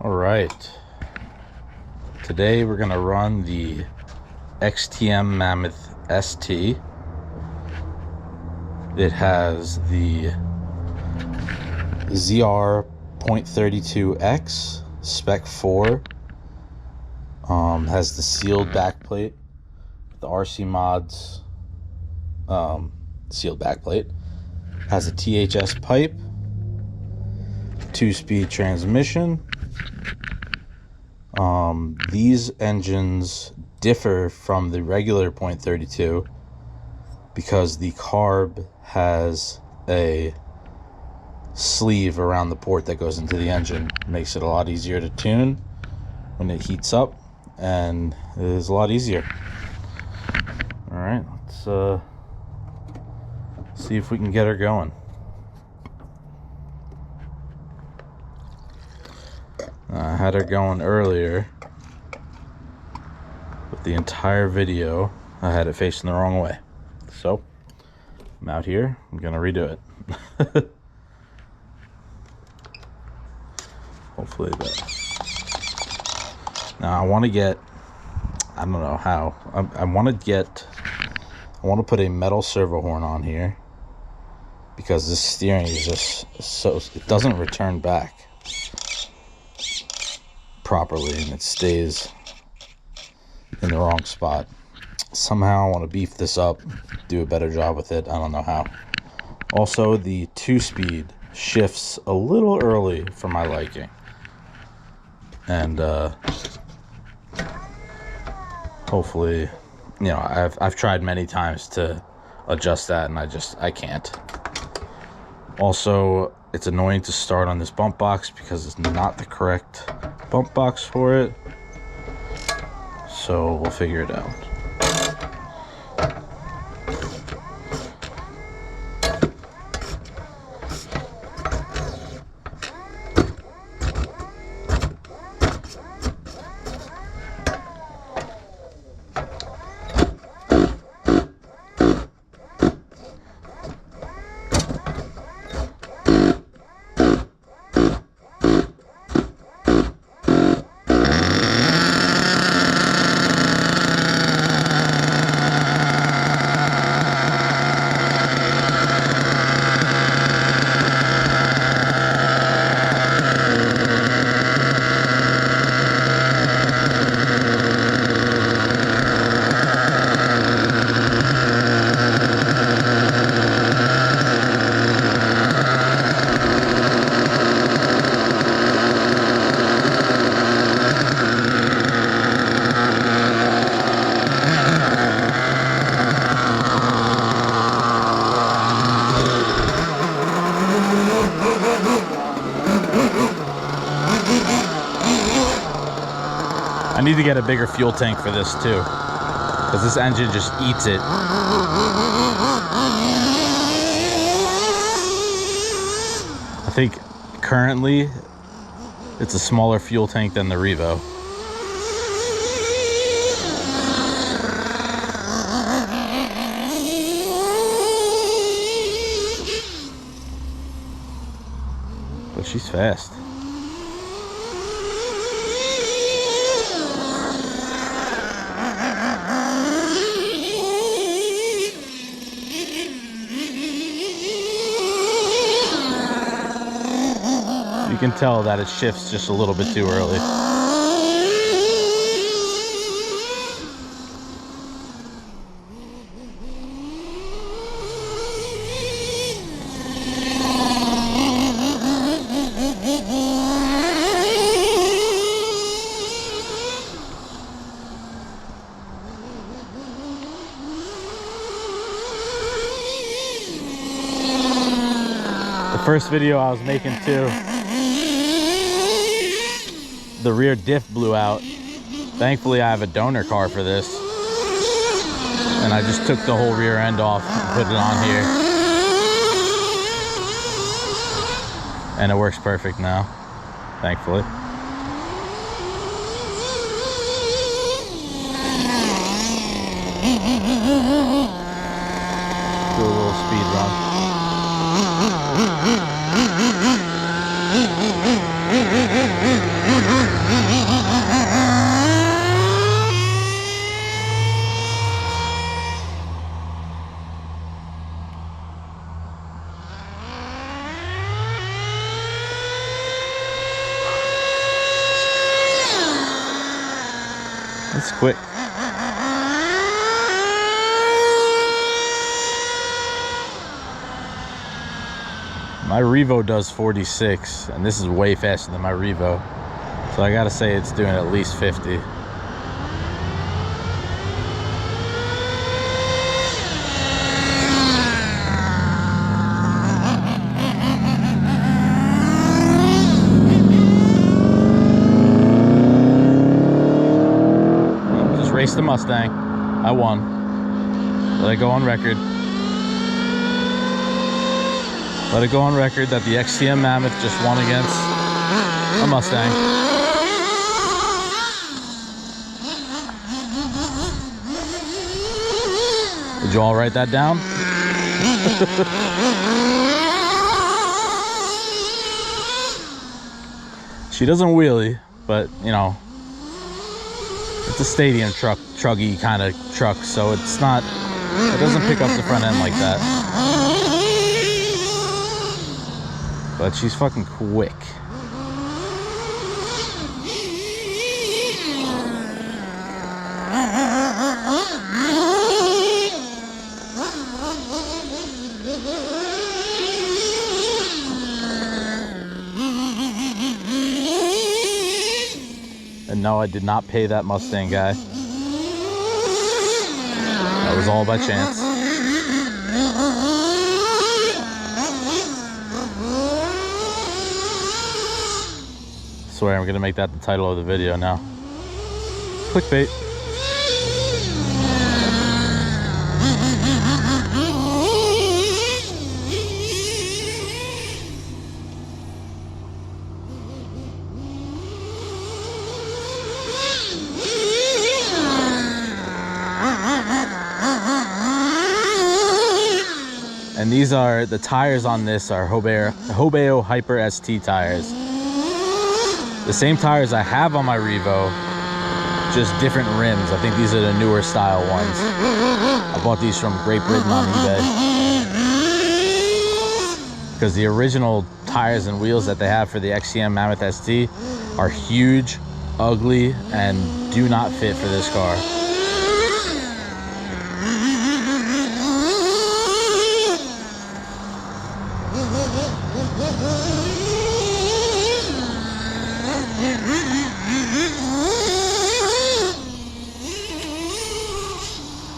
All right, today we're gonna run the XTM Mammoth ST. It has the ZR.32X Spec 4. Has the sealed backplate, the RC Mods sealed backplate. Has a THS pipe, 2-speed transmission. These engines differ from the regular .32 because the carb has a sleeve around the port that goes into the engine. Makes it a lot easier to tune when it heats up, and it is a lot easier. All right, let's see if we can get her going. I had her going earlier, but the entire video I had it facing the wrong way. So I'm out here, I'm gonna redo it. Hopefully that. Now I want to get, I don't know how, I want to put a metal servo horn on here because this steering is just so, it doesn't return back properly and it stays in the wrong spot. Somehow I want to beef this up, do a better job with it. I don't know how. Also, the 2-speed shifts a little early for my liking, and hopefully, you know, I've tried many times to adjust that and I can't. Also, it's annoying to start on this bump box because it's not the correct bump box for it, so we'll figure it out. I need to get a bigger fuel tank for this too, because this engine just eats it. I think currently it's a smaller fuel tank than the Revo. But she's fast. You can tell that it shifts just a little bit too early. The first video I was making too, the rear diff blew out. Thankfully I have a donor car for this, and I just took the whole rear end off and put it on here, and it works perfect now, thankfully. Do a little speed run. It's quick. My Revo does 46, and this is way faster than my Revo. So I gotta say it's doing at least 50. Just raced the Mustang. I won. Let it go on record. Let it go on record that the XTM Mammoth just won against a Mustang. Did you all write that down? She doesn't wheelie, but you know, it's a stadium truggy kind of truck, so it's not, it doesn't pick up the front end like that. But she's fucking quick. And no, I did not pay that Mustang guy. That was all by chance. I swear I'm gonna make that the title of the video now. Clickbait. And these are, the tires on this are Hobeo Hyper ST tires. The same tires I have on my Revo, just different rims. I think these are the newer style ones. I bought these from Great Britain on eBay. Because the original tires and wheels that they have for the XTM Mammoth ST are huge, ugly, and do not fit for this car.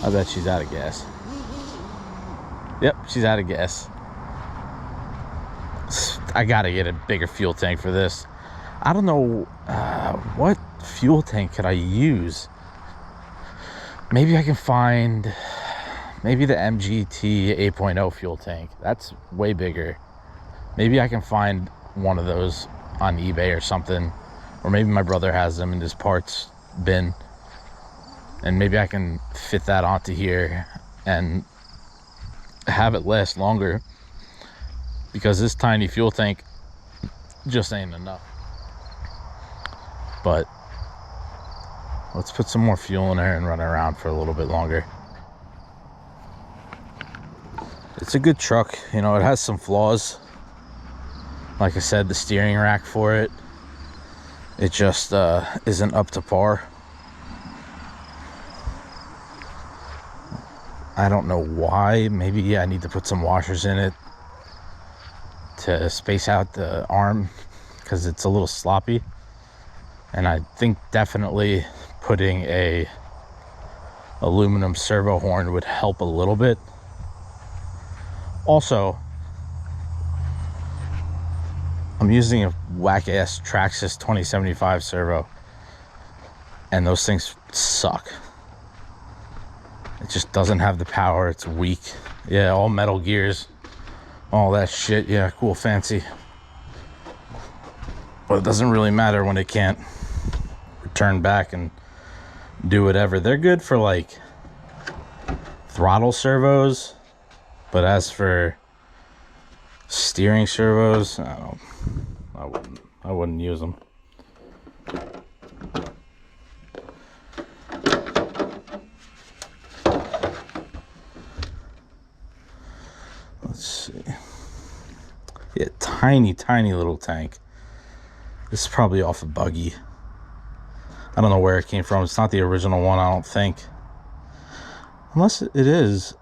I bet she's out of gas. Yep, she's out of gas. I gotta get a bigger fuel tank for this. I don't know what fuel tank could I use. Maybe I can find maybe the MGT 8.0 fuel tank. That's way bigger. Maybe I can find one of those on eBay or something, or maybe my brother has them in his parts bin, and maybe I can fit that onto here and have it last longer, because this tiny fuel tank just ain't enough. But let's put some more fuel in there and run around for a little bit longer. It's a good truck, you know. It has some flaws. Like I said, the steering rack for it, it just isn't up to par. I don't know why. Maybe I need to put some washers in it to space out the arm, because it's a little sloppy. And I think definitely putting a aluminum servo horn would help a little bit. Also, I'm using a whack-ass Traxxas 2075 servo, and those things suck. It just doesn't have the power. It's weak. Yeah, all metal gears, all that shit. Yeah, cool, fancy. But it doesn't really matter when it can't return back and do whatever. They're good for like throttle servos, but as for steering servos, I wouldn't use them. Let's see. Yeah, tiny little tank. This is probably off a buggy. I don't know where it came from. It's not the original one, I don't think. Unless it is.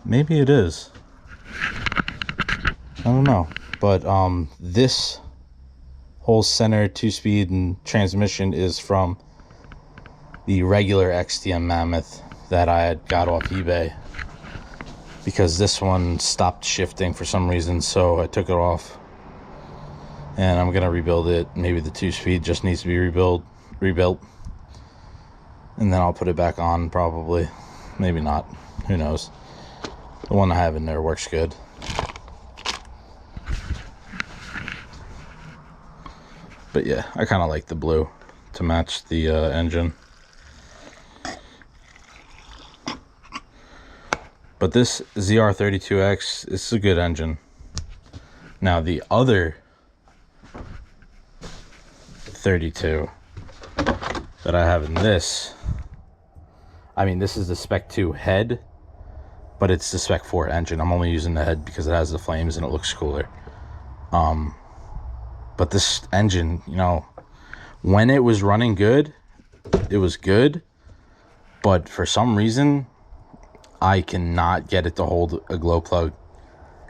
Maybe it is. I don't know. But this whole center 2-speed and transmission is from the regular XTM Mammoth that I had got off eBay, because this one stopped shifting for some reason, so I took it off and I'm gonna rebuild it. Maybe the 2-speed just needs to be rebuilt, and then I'll put it back on probably. Maybe not, who knows. The one I have in there works good. But yeah, I kind of like the blue to match the engine. But this ZR32X, this is a good engine. Now the other 32 that I have in this, I mean, this is the Spec 2 head, but it's the Spec 4 engine. I'm only using the head because it has the flames and it looks cooler. But this engine, you know, when it was running good, it was good. But for some reason, I cannot get it to hold a glow plug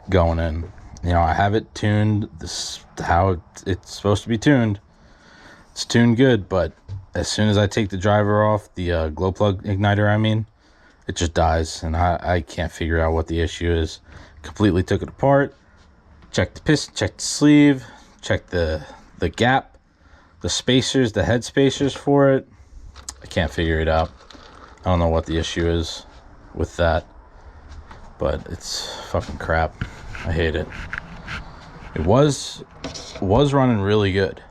going in. You know, I have it tuned, this how it's supposed to be tuned. It's tuned good, but as soon as I take the driver off, the glow plug igniter, I mean, it just dies, and I can't figure out what the issue is. Completely took it apart, checked the piston, checked the sleeve, checked the gap, the spacers, the head spacers for it. I can't figure it out. I don't know what the issue is with that, but it's fucking crap. I hate it. It was running really good,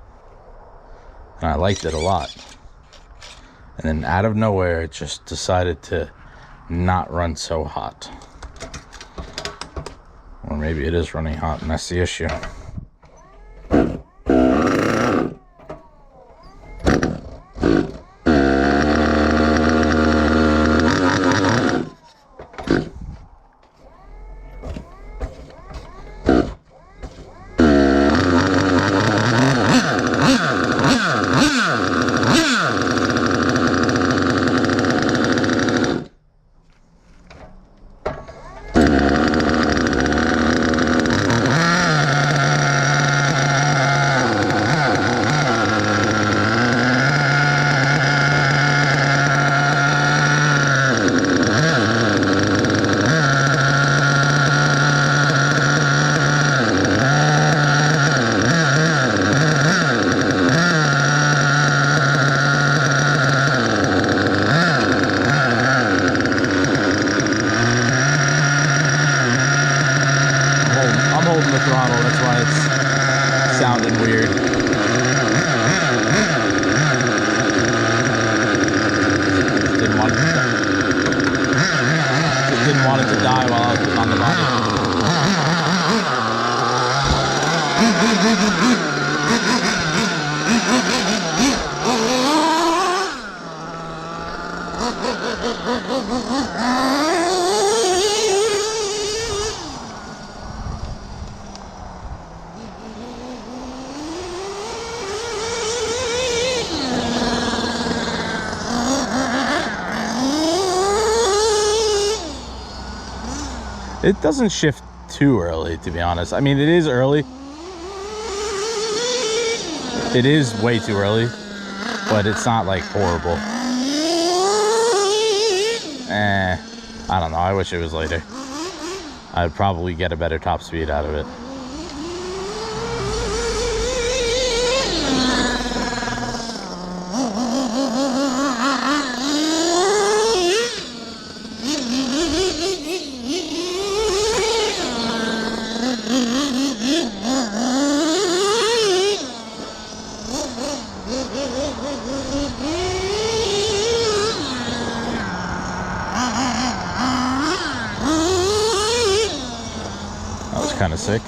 and I liked it a lot, and then out of nowhere it just decided to not run so hot. Or maybe it is running hot and that's the issue. The throttle, that's why it's sounding weird. Just didn't want it to die while I was on the body. It doesn't shift too early, to be honest. I mean, it is early. It is way too early, but it's not like horrible. I don't know. I wish it was later. I'd probably get a better top speed out of it. That was kind of sick.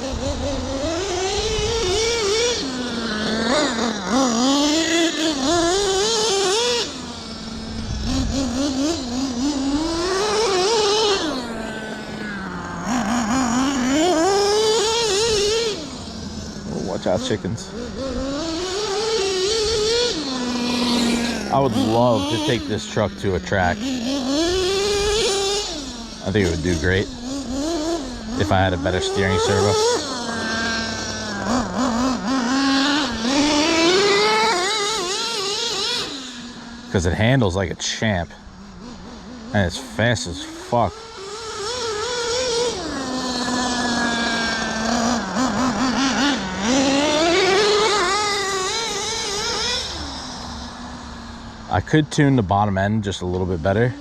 Oh, watch out, chickens. I would love to take this truck to a track. I think it would do great if I had a better steering servo. Because it handles like a champ. And it's fast as fuck. I could tune the bottom end just a little bit better.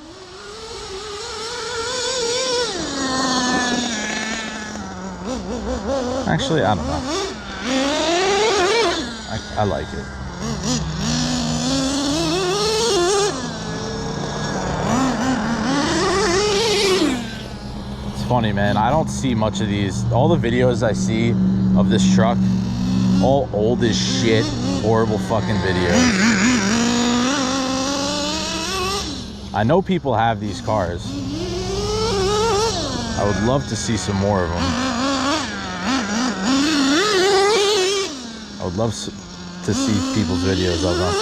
Actually, I don't know. I like it. It's funny, man. I don't see much of these. All the videos I see of this truck, all old as shit, horrible fucking videos. I know people have these cars. I would love to see some more of them. I would love to see people's videos of them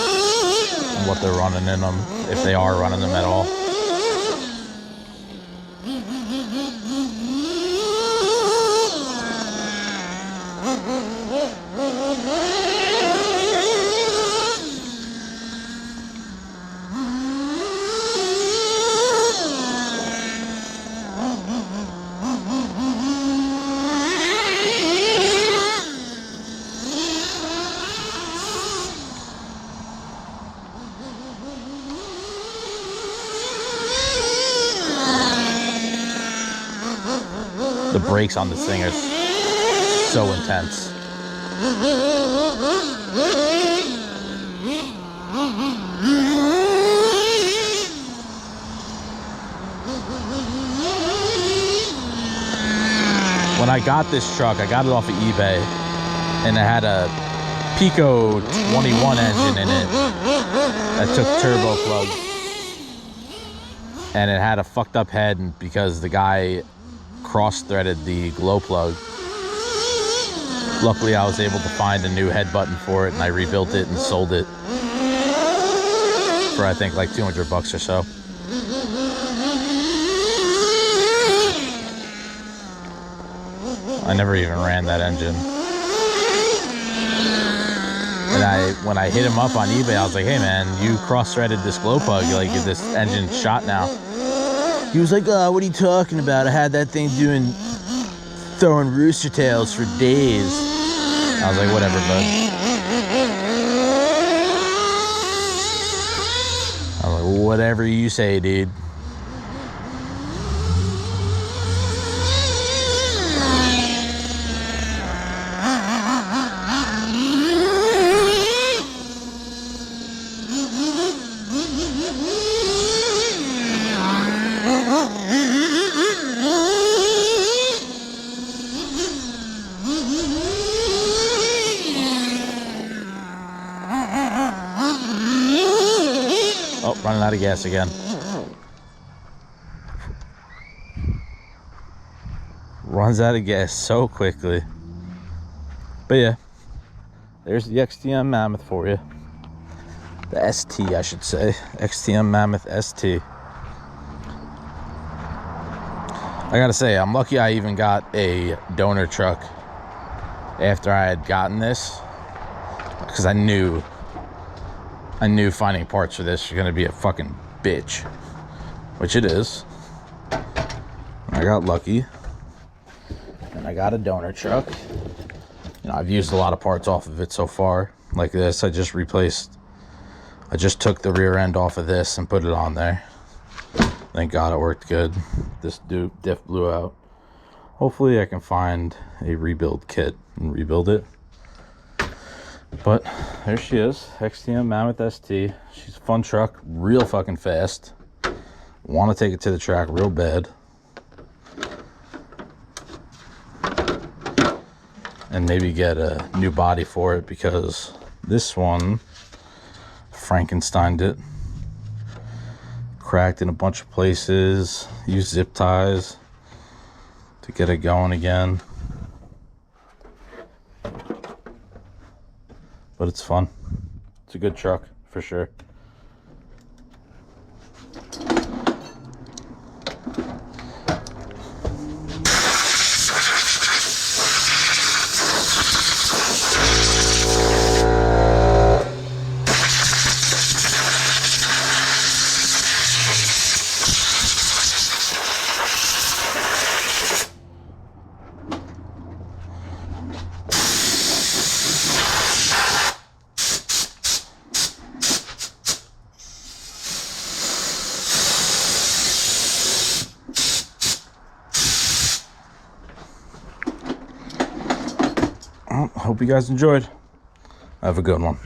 and what they're running in them, if they are running them at all. The brakes on this thing are so intense. When I got this truck, I got it off of eBay, and it had a Pico 21 engine in it that took turbo plugs, and it had a fucked up head because the guy cross-threaded the glow plug. Luckily, I was able to find a new head button for it, and I rebuilt it and sold it for I think like 200 bucks or so. I never even ran that engine. And when I hit him up on eBay, I was like, hey man, you cross-threaded this glow plug, like this engine shot now. He was like, oh, what are you talking about? I had that thing throwing rooster tails for days. I was like, whatever, bud. I was like, whatever you say, dude. Oh, running out of gas again. Runs out of gas so quickly. But yeah, there's the XTM Mammoth for you. The ST, I should say. XTM Mammoth ST. I gotta say, I'm lucky I even got a donor truck after I had gotten this, because I knew finding parts for this was gonna be a fucking bitch, which it is. I got lucky, and I got a donor truck. You know, I've used a lot of parts off of it so far. Like this, I just took the rear end off of this and put it on there. Thank God it worked good. This diff blew out. Hopefully I can find a rebuild kit and rebuild it. But there she is, XTM Mammoth ST. She's a fun truck, real fucking fast. Want to take it to the track real bad. And maybe get a new body for it, because this one, Frankensteined it. Cracked in a bunch of places. Used zip ties to get it going again. But it's fun. It's a good truck for sure. hope you guys enjoyed. Have a good one.